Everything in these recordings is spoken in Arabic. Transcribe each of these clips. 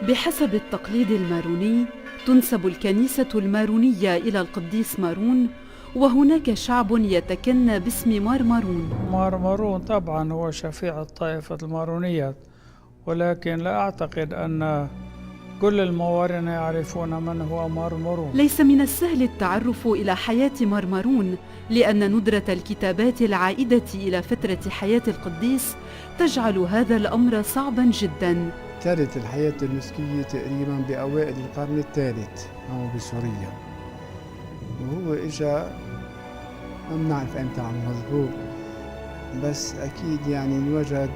بحسب التقليد الماروني تنسب الكنيسة المارونية إلى القديس مارون، وهناك شعب يتكنى باسم مارمارون. مارمارون طبعا هو شفيع الطائفة المارونية، ولكن لا أعتقد أن كل الموارنة يعرفون من هو مارمارون. ليس من السهل التعرف إلى حياة مارمارون، لأن ندرة الكتابات العائدة إلى فترة حياة القديس تجعل هذا الأمر صعبا جدا. ابتدت الحياة النسكية تقريبا بأوائل القرن الثالث هون بسوريا، وهو إجا ما بنعرف إمتى عم مظبوط، بس أكيد يعني انوجد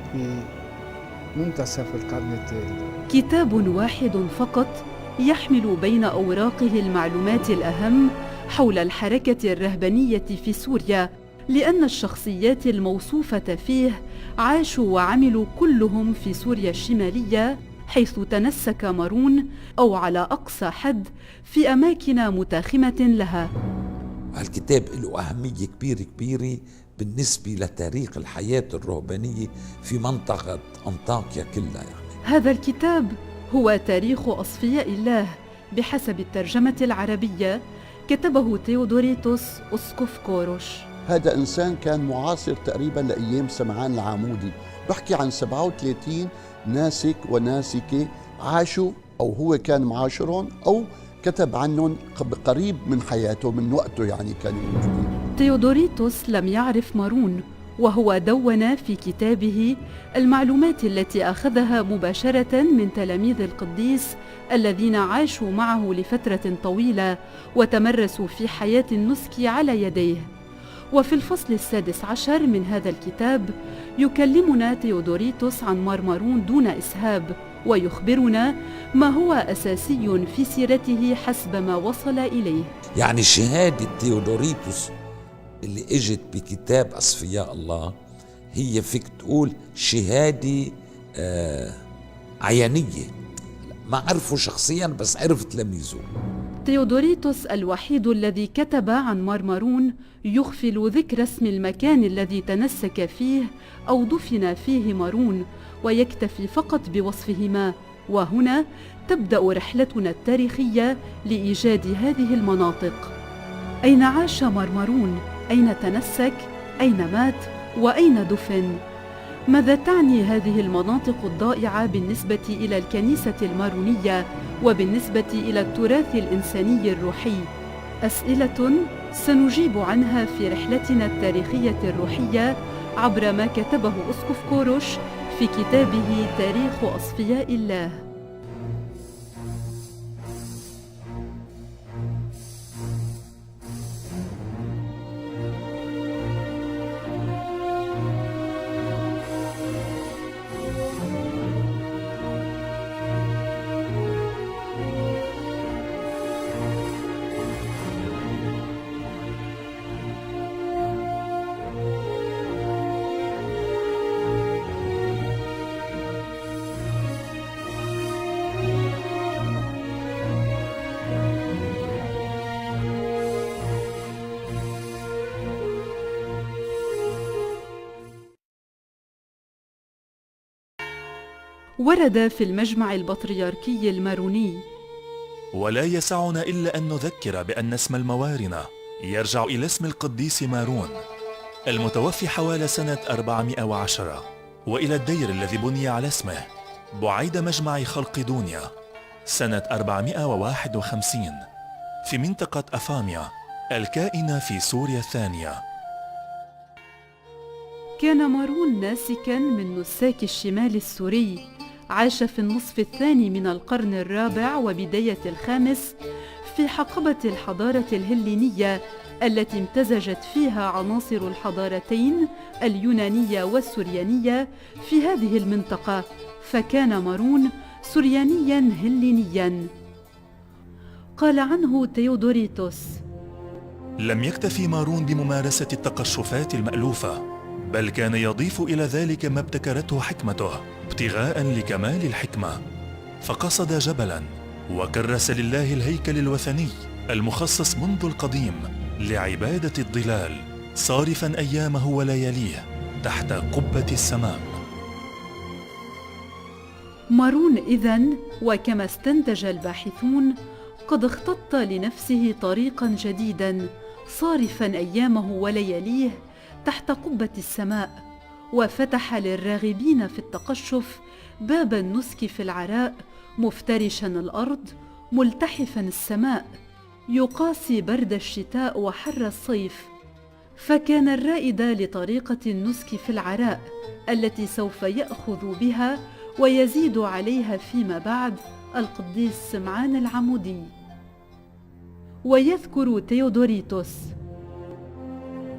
بمنتصف القرن الثالث. كتاب واحد فقط يحمل بين أوراقه المعلومات الأهم حول الحركة الرهبانية في سوريا، لأن الشخصيات الموصوفة فيه عاشوا وعملوا كلهم في سوريا الشمالية، حيث تنسك مارون أو على أقصى حد في أماكن متاخمة لها. الكتاب له أهمية كبيرة بالنسبة لتاريخ الحياة الرهبانية في منطقة أنطاكيا كلها. هذا الكتاب هو تاريخ أصفياء الله بحسب الترجمة العربية، كتبه تيودوريتوس أسقف كوروش. هذا إنسان كان معاصر تقريبا لأيام سمعان العامودي، بحكي عن 37 ناسك وناسكة عاشوا أو هو كان معاشرهم أو كتب عنهم قريب من حياته من وقته، يعني كانوا موجودين. تيودوريتوس لم يعرف مارون، وهو دون في كتابه المعلومات التي أخذها مباشرة من تلاميذ القديس الذين عاشوا معه لفترة طويلة وتمرسوا في حياة النسك على يديه. وفي الفصل 16 من هذا الكتاب يكلمنا تيودوريتوس عن مارمارون دون إسهاب، ويخبرنا ما هو أساسي في سيرته حسب ما وصل إليه. يعني شهادة تيودوريتوس اللي اجت بكتاب أصفياء الله هي فيك تقول شهادة عيانية، ما عرفه شخصيا بس عرف تلاميذه. تيودوريتوس الوحيد الذي كتب عن مارمارون يغفل ذكر اسم المكان الذي تنسك فيه أو دفن فيه مارون، ويكتفي فقط بوصفهما. وهنا تبدأ رحلتنا التاريخية لإيجاد هذه المناطق. أين عاش مارمارون؟ أين تنسك؟ أين مات؟ وأين دفن؟ ماذا تعني هذه المناطق الضائعة بالنسبة إلى الكنيسة المارونية وبالنسبة إلى التراث الإنساني الروحي؟ أسئلة سنجيب عنها في رحلتنا التاريخية الروحية عبر ما كتبه أسقف كوروش في كتابه تاريخ أصفياء الله. ورد في المجمع البطريركي الماروني: ولا يسعنا إلا أن نذكر بأن اسم الموارنة يرجع إلى اسم القديس مارون المتوفي حوالي سنة 410، وإلى الدير الذي بني على اسمه بعيد مجمع خلقدونيا سنة 451 في منطقة أفاميا الكائنة في سوريا الثانية. كان مارون ناسكاً من نساك الشمال السوري، عاش في النصف الثاني من القرن الرابع وبداية الخامس في حقبة الحضارة الهلينية التي امتزجت فيها عناصر الحضارتين اليونانية والسريانية في هذه المنطقة، فكان مارون سريانياً هلينياً. قال عنه تيودوريتوس: لم يكتفي مارون بممارسة التقشفات المألوفة، بل كان يضيف إلى ذلك ما ابتكرته حكمته ابتغاء لكمال الحكمة، فقصد جبلاً وكرس لله الهيكل الوثني المخصص منذ القديم لعبادة الظلال، صارفاً أيامه ولياليه تحت قبة السماء. مارون إذن، وكما استنتج الباحثون، قد اختط لنفسه طريقا جديدا صارفا أيامه ولياليه تحت قبة السماء، وفتح للراغبين في التقشف باب النسك في العراء، مفترشا الأرض، ملتحفا السماء، يقاسي برد الشتاء وحر الصيف. فكان الرائد لطريقة النسك في العراء التي سوف يأخذ بها ويزيد عليها فيما بعد القديس سمعان العمودي. ويذكر تيودوريتوس: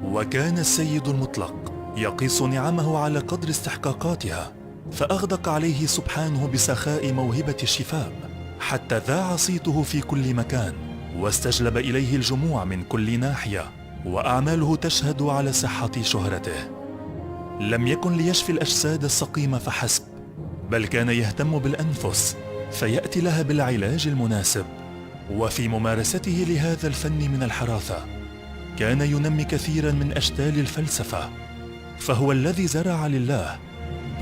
وكان السيد المطلق يقيس نعمه على قدر استحقاقاتها، فأغدق عليه سبحانه بسخاء موهبة الشفاء، حتى ذاع صيته في كل مكان، واستجلب إليه الجموع من كل ناحية، وأعماله تشهد على صحة شهرته. لم يكن ليشفي الأجساد السقيمة فحسب، بل كان يهتم بالأنفس، فيأتي لها بالعلاج المناسب. وفي ممارسته لهذا الفن من الحراثة كان ينمي كثيرا من أشكال الفلسفة، فهو الذي زرع لله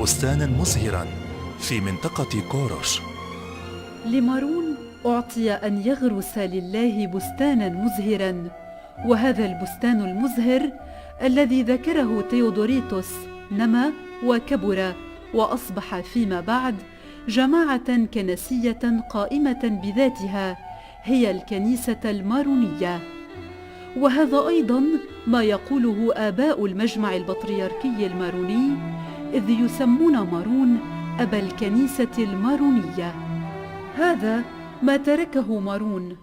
بستانا مزهرا في منطقة كوروش. لمارون أعطي أن يغرس لله بستانا مزهرا، وهذا البستان المزهر الذي ذكره تيودوريتوس نما وكبر، وأصبح فيما بعد جماعة كنسية قائمة بذاتها، هي الكنيسة المارونية. وهذا أيضا ما يقوله آباء المجمع البطريركي الماروني، إذ يسمون مارون أبا الكنيسة المارونية. هذا ما تركه مارون،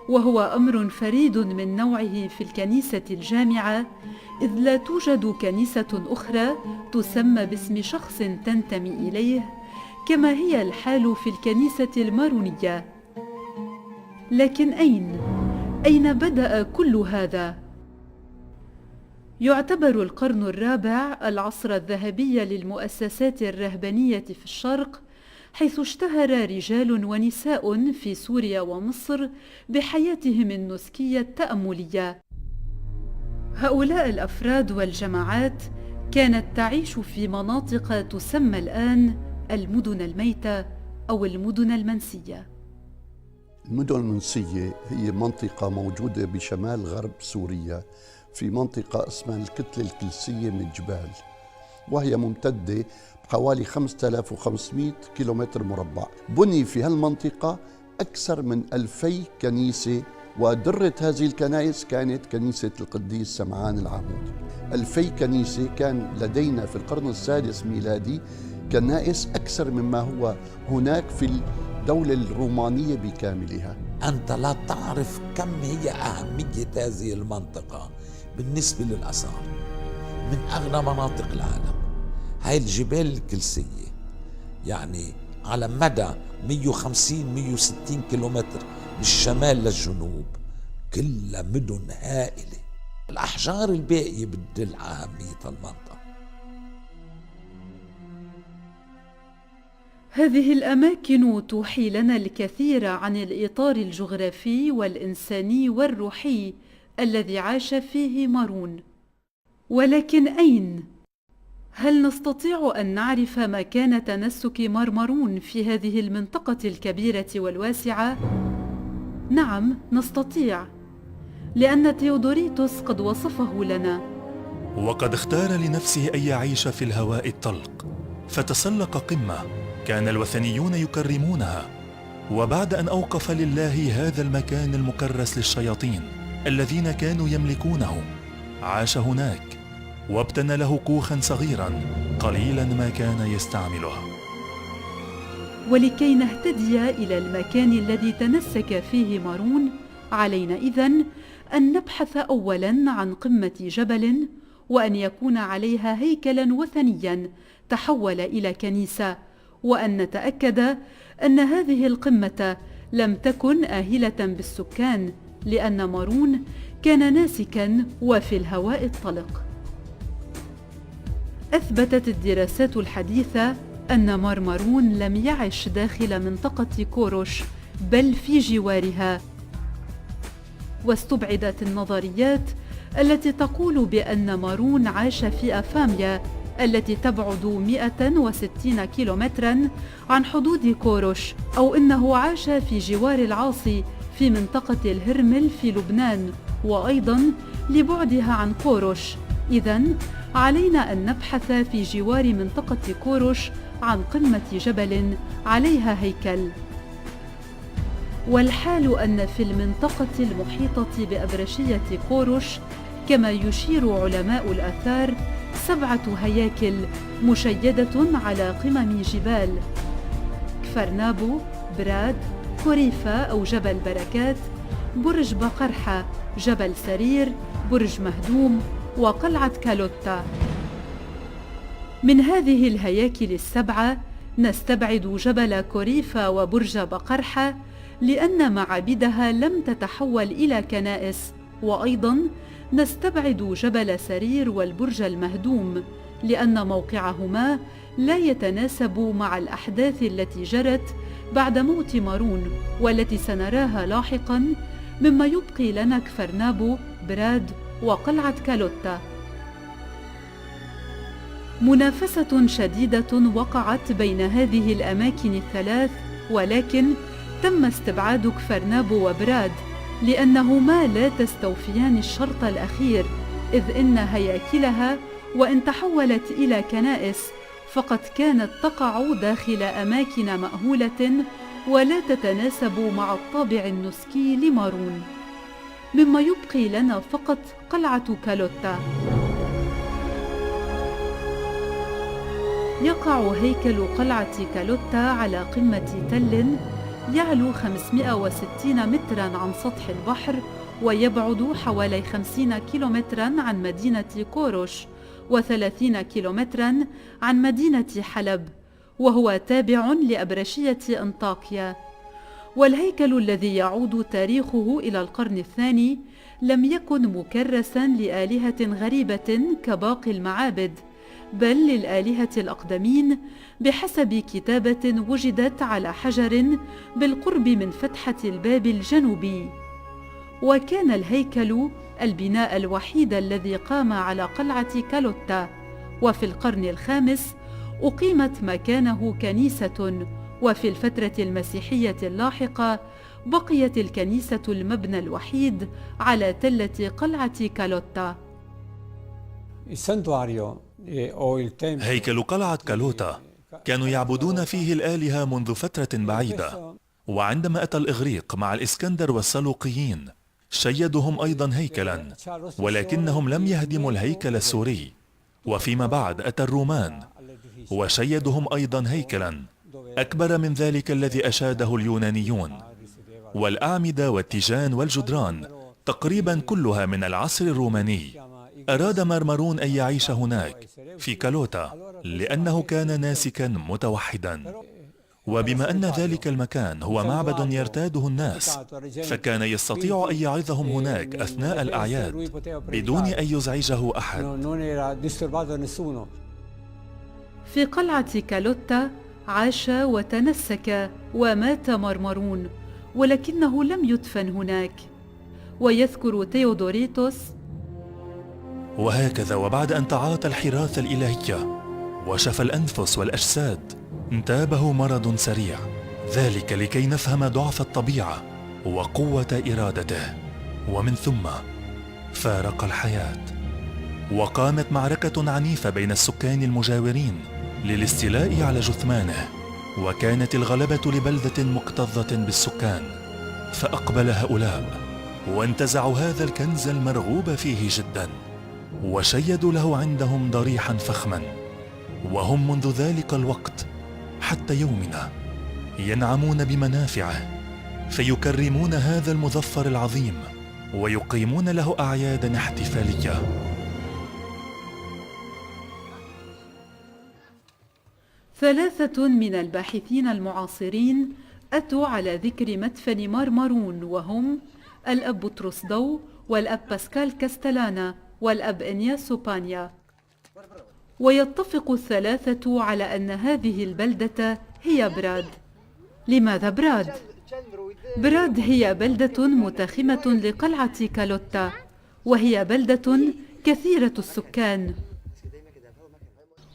وهو أمر فريد من نوعه في الكنيسة الجامعة، إذ لا توجد كنيسة أخرى تسمى باسم شخص تنتمي إليه كما هي الحال في الكنيسة المارونية. لكن أين بدأ كل هذا؟ يعتبر القرن الرابع العصر الذهبي للمؤسسات الرهبانية في الشرق، حيث اشتهر رجال ونساء في سوريا ومصر بحياتهم النسكية التأملية. هؤلاء الأفراد والجماعات كانت تعيش في مناطق تسمى الآن المدن الميتة أو المدن المنسية. المدن المنسية هي منطقة موجودة بشمال غرب سوريا، في منطقة اسمها الكتلة الكلسية من الجبال، وهي ممتدة بحوالي 5500 كيلومتر مربع. بني في هالمنطقة أكثر من 2000 كنيسة، ودرة هذه الكنائس كانت كنيسة القديس سمعان العمودي. 2000 كنيسة. كان لدينا في القرن السادس ميلادي كنائس أكثر مما هو هناك في الدولة الرومانية بكاملها. أنت لا تعرف كم هي أهمية هذه المنطقة بالنسبة للآثار، من أغنى مناطق العالم. هاي الجبال الكلسية يعني على مدى 150-160 كيلومتر من الشمال للجنوب، كلها مدن هائلة. الأحجار الباقية بتدل على أهمية المنطقة. هذه الأماكن توحي لنا الكثير عن الإطار الجغرافي والإنساني والروحي الذي عاش فيه مارون. ولكن أين؟ هل نستطيع أن نعرف مكان تنسك مارون في هذه المنطقة الكبيرة والواسعة؟ نعم نستطيع، لأن تيودوريتوس قد وصفه لنا. وقد اختار لنفسه أن يعيش في الهواء الطلق، فتسلق قمة كان الوثنيون يكرمونها. وبعد أن أوقف لله هذا المكان المكرس للشياطين الذين كانوا يملكونه، عاش هناك وابتنى له كوخا صغيرا قليلا ما كان يستعمله. ولكي نهتدي إلى المكان الذي تنسك فيه مارون، علينا إذن أن نبحث أولا عن قمة جبل، وأن يكون عليها هيكلا وثنيا تحول إلى كنيسة، وأن نتأكد أن هذه القمة لم تكن آهلة بالسكان، لأن مارون كان ناسكا وفي الهواء الطلق. أثبتت الدراسات الحديثة أن مارون لم يعش داخل منطقة كوروش، بل في جوارها. واستبعدت النظريات التي تقول بأن مارون عاش في أفاميا التي تبعد 160 كيلومترا عن حدود كورش، أو إنه عاش في جوار العاصي في منطقة الهرمل في لبنان، وأيضا لبعدها عن كورش. إذن علينا أن نبحث في جوار منطقة كورش عن قمة جبل عليها هيكل. والحال أن في المنطقة المحيطة بأبرشية كورش، كما يشير علماء الآثار، 7 هياكل مشيدة على قمم جبال: كفرنابو، براد، كوريفا أو جبل بركات، برج بقرحة، جبل سرير، برج مهدوم، وقلعة كالوتا. من هذه الهياكل ال7 نستبعد جبل كوريفا وبرج بقرحة لأن معابدها لم تتحول إلى كنائس، وأيضا نستبعد جبل سرير والبرج المهدوم لأن موقعهما لا يتناسب مع الأحداث التي جرت بعد موت مارون والتي سنراها لاحقا، مما يبقي لنا كفرنابو، براد، وقلعة كالوتا. منافسة شديدة وقعت بين هذه الأماكن ال3، ولكن تم استبعاد كفرنابو وبراد لأنهما لا تستوفيان الشرط الأخير، إذ إن هياكلها وإن تحولت إلى كنائس فقد كانت تقع داخل أماكن مأهولة ولا تتناسب مع الطابع النسكي لمارون، مما يبقي لنا فقط قلعة كالوتا. يقع هيكل قلعة كالوتا على قمة تل يعلو 560 متراً عن سطح البحر، ويبعد حوالي 50 كيلومتراً عن مدينة كورش و30 كيلومتراً عن مدينة حلب، وهو تابع لأبرشية أنطاكيا. والهيكل الذي يعود تاريخه إلى القرن الثاني لم يكن مكرساً لآلهة غريبة كباقي المعابد، بل للآلهة الأقدمين بحسب كتابة وجدت على حجر بالقرب من فتحة الباب الجنوبي. وكان الهيكل البناء الوحيد الذي قام على قلعة كالوتا، وفي القرن الخامس أقيمت مكانه كنيسة، وفي الفترة المسيحية اللاحقة بقيت الكنيسة المبنى الوحيد على تلة قلعة كالوتا. هيكل قلعة كالوتا كانوا يعبدون فيه الآلهة منذ فترة بعيدة، وعندما أتى الإغريق مع الإسكندر والسلوقيين شيدهم أيضا هيكلا، ولكنهم لم يهدموا الهيكل السوري. وفيما بعد أتى الرومان وشيدهم أيضا هيكلا أكبر من ذلك الذي أشاده اليونانيون، والأعمدة والتيجان والجدران تقريبا كلها من العصر الروماني. أراد مرمرون أن يعيش هناك في كالوتا لأنه كان ناسكا متوحدا، وبما أن ذلك المكان هو معبد يرتاده الناس فكان يستطيع أن يعظهم هناك أثناء الأعياد بدون أن يزعجه أحد. في قلعة كالوتا عاش وتنسك ومات مرمرون، ولكنه لم يدفن هناك. ويذكر تيودوريتوس: وهكذا وبعد أن تعاطى الحراث الإلهية وشفى الأنفس والأجساد انتابه مرض سريع، ذلك لكي نفهم ضعف الطبيعة وقوة إرادته، ومن ثم فارق الحياة. وقامت معركة عنيفة بين السكان المجاورين للاستيلاء على جثمانه، وكانت الغلبة لبلدة مكتظة بالسكان، فأقبل هؤلاء وانتزعوا هذا الكنز المرغوب فيه جدا، وشيدوا له عندهم ضريحا فخما، وهم منذ ذلك الوقت حتى يومنا ينعمون بمنافعه، فيكرمون هذا المظفر العظيم ويقيمون له أعيادا احتفالية. ثلاثة من الباحثين المعاصرين أتوا على ذكر مدفن مرمرون، وهم الأب بطرس دو، والأب باسكال كاستلانا، والأب إنياسو بانيا. ويتفق الثلاثة على أن هذه البلدة هي براد. لماذا براد؟ براد هي بلدة متاخمة لقلعة كالوتا، وهي بلدة كثيرة السكان.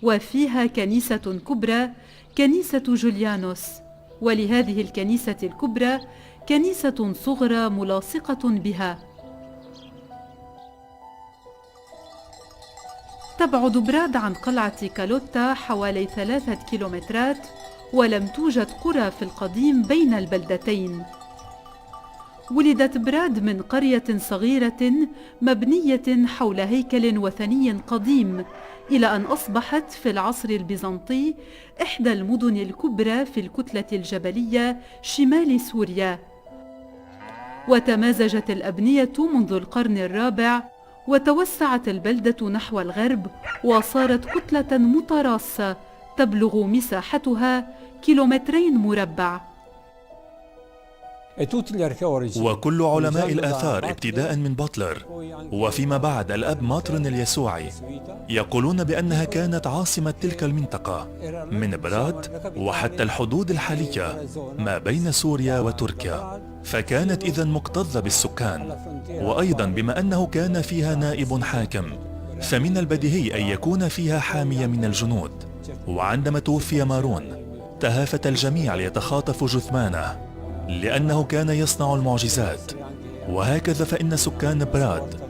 وفيها كنيسة كبرى، كنيسة جوليانوس، ولهذه الكنيسة الكبرى كنيسة صغرى ملاصقة بها. تبعد براد عن قلعة كالوتا حوالي 3 كيلومترات، ولم توجد قرى في القديم بين البلدتين. ولدت براد من قرية صغيرة مبنية حول هيكل وثني قديم، إلى أن أصبحت في العصر البيزنطي إحدى المدن الكبرى في الكتلة الجبلية شمال سوريا. وتمازجت الأبنية منذ القرن الرابع، وتوسعت البلدة نحو الغرب، وصارت كتلة متراصة تبلغ مساحتها 2 مربع. وكل علماء الآثار ابتداء من باتلر وفيما بعد الأب ماترن اليسوعي يقولون بأنها كانت عاصمة تلك المنطقة من براد وحتى الحدود الحالية ما بين سوريا وتركيا، فكانت إذن مكتظة بالسكان. وأيضا بما أنه كان فيها نائب حاكم، فمن البديهي أن يكون فيها حامية من الجنود. وعندما توفي مارون تهافت الجميع ليتخاطفوا جثمانه لأنه كان يصنع المعجزات. وهكذا فإن سكان براد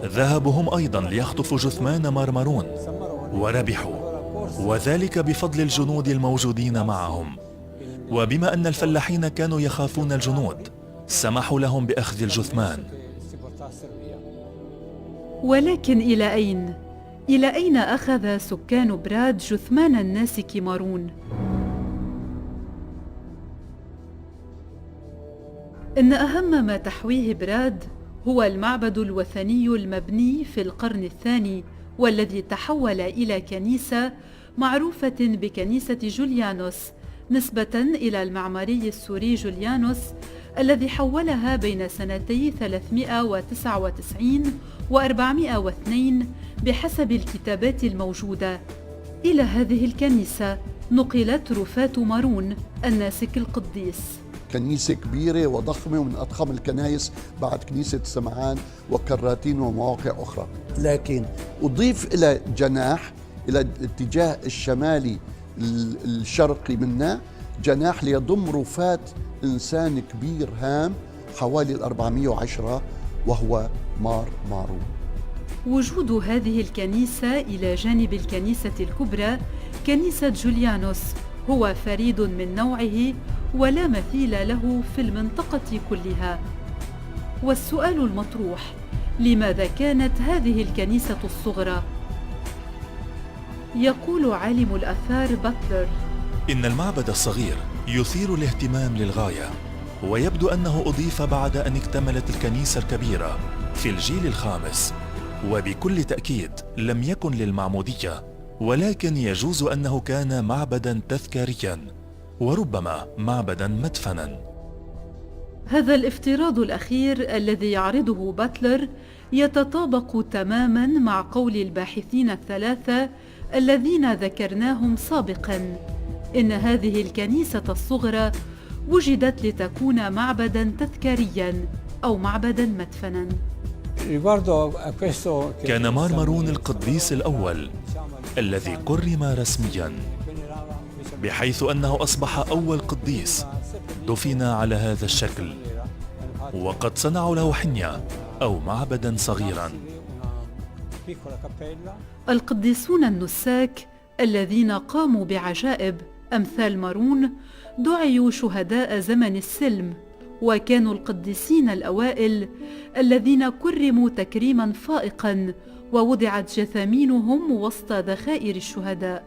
ذهبوا هم أيضا ليخطفوا جثمان مارون وربحوا، وذلك بفضل الجنود الموجودين معهم. وبما أن الفلاحين كانوا يخافون الجنود سمحوا لهم بأخذ الجثمان. ولكن إلى أين؟ إلى أين أخذ سكان براد جثمان الناسك مارون؟ إن أهم ما تحويه براد هو المعبد الوثني المبني في القرن الثاني، والذي تحول إلى كنيسة معروفة بكنيسة جوليانوس نسبة إلى المعماري السوري جوليانوس الذي حولها بين سنتي 399 و402 بحسب الكتابات الموجودة. إلى هذه الكنيسة نقلت رفات مارون الناسك القديس. كنيسة كبيرة وضخمة ومن أضخم الكنائس بعد كنيسة سمعان وكراتين ومواقع أخرى، لكن أضيف إلى جناح إلى الاتجاه الشمالي الشرقي منها جناح ليضم رفات إنسان كبير هام حوالي 410 وهو مارون. وجود هذه الكنيسة إلى جانب الكنيسة الكبرى كنيسة جوليانوس هو فريد من نوعه ولا مثيل له في المنطقة كلها. والسؤال المطروح: لماذا كانت هذه الكنيسة الصغرى؟ يقول عالم الآثار باتلر: إن المعبد الصغير يثير الاهتمام للغاية، ويبدو أنه أضيف بعد أن اكتملت الكنيسة الكبيرة في الجيل الخامس، وبكل تأكيد لم يكن للمعمودية، ولكن يجوز أنه كان معبداً تذكارياً وربما معبداً مدفناً. هذا الافتراض الأخير الذي يعرضه باتلر يتطابق تماماً مع قول الباحثين الثلاثة الذين ذكرناهم سابقاً، إن هذه الكنيسة الصغرى وجدت لتكون معبداً تذكارياً أو معبداً مدفناً. كان مارون القديس الأول الذي كرم رسمياً، بحيث أنه أصبح أول قديس دفن على هذا الشكل، وقد صنعوا له حنية أو معبداً صغيراً. القديسون النساك الذين قاموا بعجائب أمثال مارون دعيوا شهداء زمن السلم، وكانوا القديسين الأوائل الذين كرموا تكريماً فائقاً ووضعت جثامينهم وسط ذخائر الشهداء.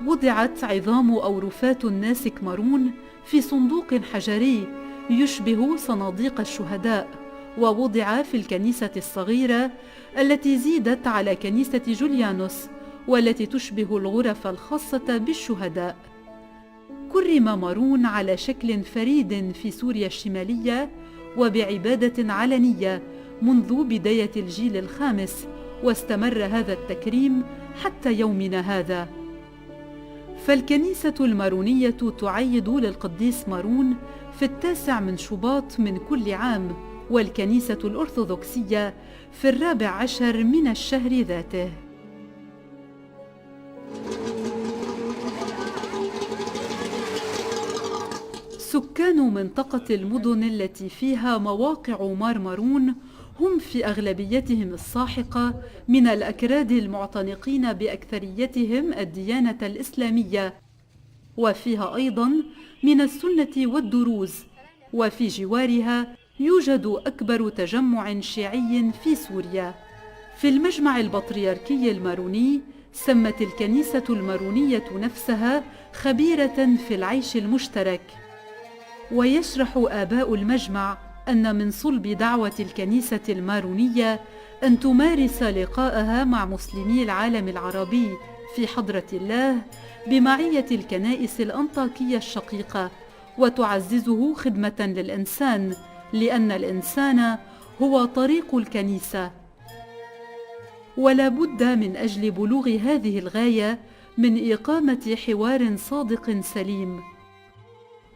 وضعت عظام أو رفات الناسك مارون في صندوق حجري يشبه صناديق الشهداء، ووضع في الكنيسة الصغيرة التي زيدت على كنيسة جوليانوس والتي تشبه الغرف الخاصة بالشهداء. كرم مارون على شكل فريد في سوريا الشمالية وبعبادة علنية منذ بداية الجيل الخامس، واستمر هذا التكريم حتى يومنا هذا. فالكنيسة المارونية تعيد للقديس مارون في 9 من شباط من كل عام، والكنيسة الأرثوذكسية في 14 من الشهر ذاته. سكان منطقة المدن التي فيها مواقع مارمرون هم في أغلبيتهم الساحقة من الأكراد المعتنقين بأكثريتهم الديانة الإسلامية، وفيها أيضاً من السنة والدروز، وفي جوارها يوجد أكبر تجمع شيعي في سوريا. في المجمع البطريركي الماروني سمت الكنيسة المارونية نفسها خبيرة في العيش المشترك، ويشرح آباء المجمع أن من صلب دعوة الكنيسة المارونية أن تمارس لقاءها مع مسلمي العالم العربي في حضرة الله بمعية الكنائس الأنطاكية الشقيقة، وتعززه خدمة للإنسان، لأن الإنسان هو طريق الكنيسة. ولا بد من أجل بلوغ هذه الغاية من إقامة حوار صادق سليم.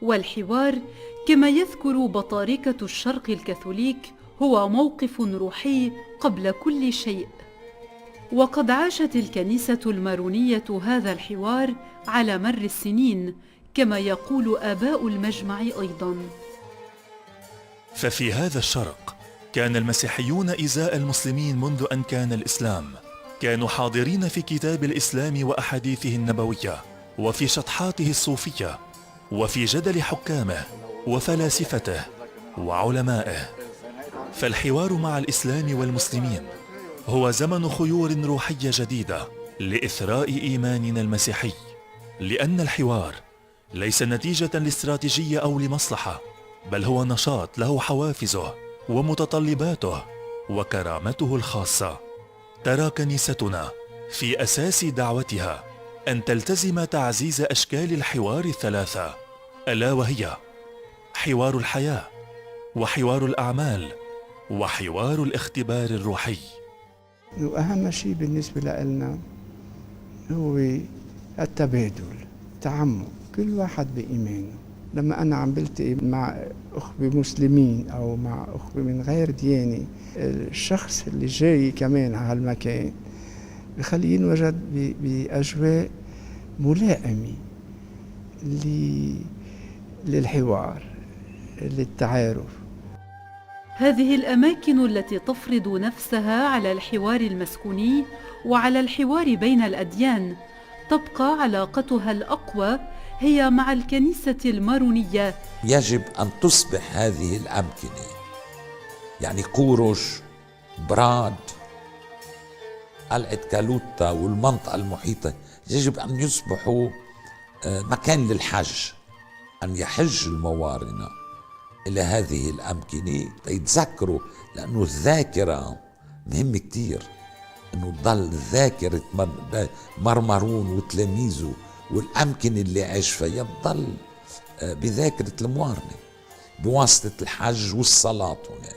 والحوار كما يذكر بطاركة الشرق الكاثوليك هو موقف روحي قبل كل شيء. وقد عاشت الكنيسة المارونية هذا الحوار على مر السنين، كما يقول آباء المجمع أيضاً. ففي هذا الشرق كان المسيحيون إزاء المسلمين منذ أن كان الإسلام، كانوا حاضرين في كتاب الإسلام وأحاديثه النبوية، وفي شطحاته الصوفية، وفي جدل حكامه وفلاسفته وعلمائه. فالحوار مع الإسلام والمسلمين هو زمن خيور روحية جديدة لإثراء إيماننا المسيحي، لأن الحوار ليس نتيجة لاستراتيجية أو لمصلحة، بل هو نشاط له حوافزه ومتطلباته وكرامته الخاصة. ترى كنيستنا في أساس دعوتها أن تلتزم تعزيز أشكال الحوار الثلاثة، ألا وهي حوار الحياة، وحوار الأعمال، وحوار الاختبار الروحي. وأهم شيء بالنسبة لنا هو التبادل، التعمق، كل واحد بإيمانه. لما أنا عم بلتقي مع أخوة مسلمين أو مع أخوة من غير ديانة، الشخص اللي جاي كمان على هالمكان بخليه ينوجد بأجواء ملائمة للحوار، للتعارف. هذه الأماكن التي تفرض نفسها على الحوار المسكوني وعلى الحوار بين الأديان تبقى علاقتها الأقوى هي مع الكنيسة المارونية. يجب أن تصبح هذه الأمكنة، يعني كورش، براد، قلعة كالوتا والمنطقة المحيطة، يجب أن يصبحوا مكان للحج، أن يحج الموارنة إلى هذه الأمكنة ليتذكروا، لأنه الذاكرة مهم كتير، أنه تضل ذاكرة مرمرون وتلاميذه والأمكنة اللي عاش فيها تضل بذاكرة الموارنة بواسطة الحج والصلاة هناك.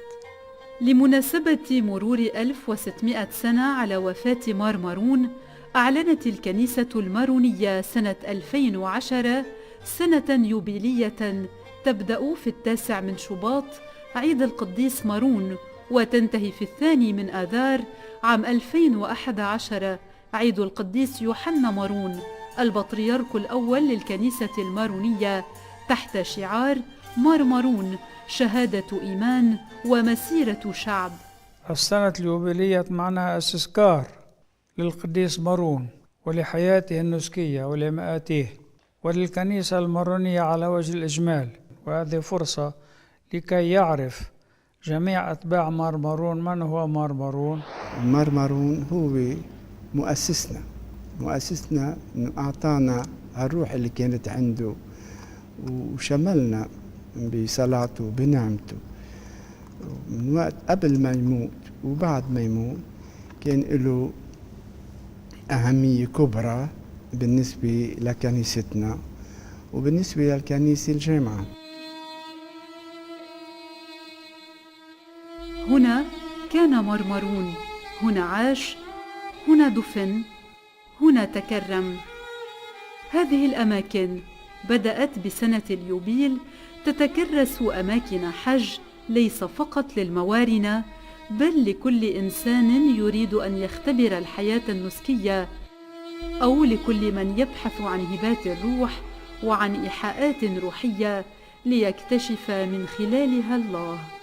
لمناسبة مرور 1600 سنة على وفاة مارمرون، أعلنت الكنيسة المارونية سنة 2010 سنة يوبيلية تبدأ في 9 من شباط عيد القديس مارون، وتنتهي في 2 من آذار عام 2011 عيد القديس يوحنا مارون البطريرك الأول للكنيسة المارونية، تحت شعار مارمرون، شهادة إيمان ومسيرة شعب. السنة اليوبيلية معناها استذكار للقديس مارون ولحياته النسكية ولمآتيه وللكنيسة المارونية على وجه الإجمال، وهذه فرصة لكي يعرف جميع أتباع مارمرون من هو مارمرون. مارمرون هو مؤسسنا إنه أعطانا الروح اللي كانت عنده وشملنا بصلاته وبنعمته من وقت قبل ما يموت وبعد ما يموت. كان له أهمية كبرى بالنسبة لكنيستنا وبالنسبة للكنيسة الجامعة. هنا كان مارمرون، هنا عاش، هنا دفن، هنا تكرم. هذه الأماكن بدأت بسنة اليوبيل تتكرس أماكن حج ليس فقط للموارنة، بل لكل إنسان يريد أن يختبر الحياة النسكية، أو لكل من يبحث عن هبات الروح وعن إيحاءات روحية ليكتشف من خلالها الله.